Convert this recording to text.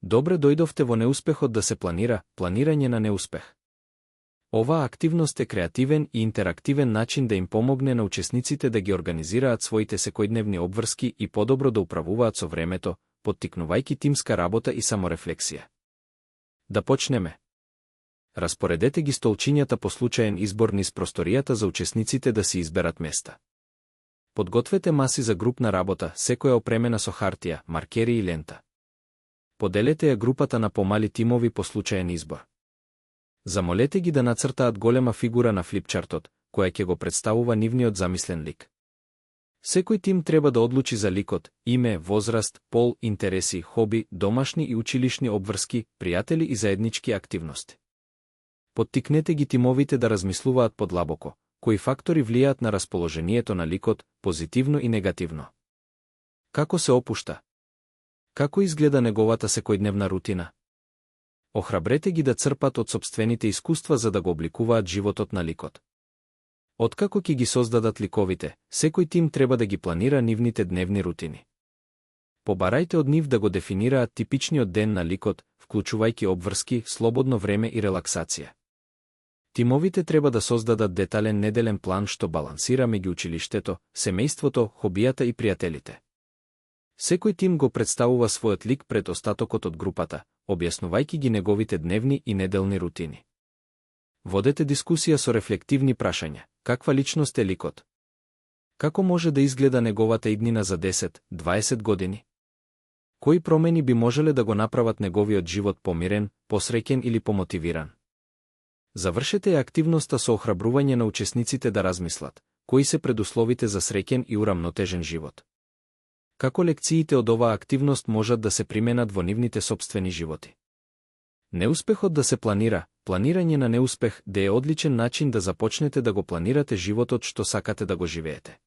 Добре дојдовте во неуспехот да се планира, планирање на неуспех. Оваа активност е креативен и интерактивен начин да им помогне на учесниците да ги организираат своите секојдневни обврски и подобро да управуваат со времето, поттикнувајќи тимска работа и саморефлексија. Да почнеме. Распоредете ги столчињата по случаен избор низ просторијата за учесниците да си изберат места. Подгответе маси за групна работа, секоја опремена со хартија, маркери и лента. Поделете ја групата на помали тимови по случаен избор. Замолете ги да нацртаат голема фигура на флипчартот, која ќе го представува нивниот замислен лик. Секој тим треба да одлучи за ликот, име, возраст, пол, интереси, хоби, домашни и училишни обврски, пријатели и заеднички активности. Поттикнете ги тимовите да размислуваат подлабоко, кои фактори влијаат на расположението на ликот, позитивно и негативно. Како се опушта? Како изгледа неговата секојдневна рутина? Охрабрете ги да црпат од сопствените искуства за да го обликуваат животот на ликот. Откако ќе ги создадат ликовите, секој тим треба да ги планира нивните дневни рутини. Побарајте од нив да го дефинираат типичниот ден на ликот, вклучувајќи обврски, слободно време и релаксација. Тимовите треба да создадат детален неделен план што балансира меѓу училиштето, семејството, хобијата и пријателите. Секој тим го представува својот лик пред остатокот од групата, објаснувајќи ги неговите дневни и неделни рутини. Водете дискусија со рефлективни прашања. Каква личност е ликот? Како може да изгледа неговата иднина за 10-20 години? Кои промени би можеле да го направат неговиот живот помирен, посреќен или помотивиран? Завршете ја активноста со охрабрување на учесниците да размислат, кои се предусловите за среќен и урамнотежен живот. Како лекциите од оваа активност можат да се применат во нивните сопствени животи? Неуспехот да се планира, планирање на неуспех да е одличен начин да започнете да го планирате животот што сакате да го живеете.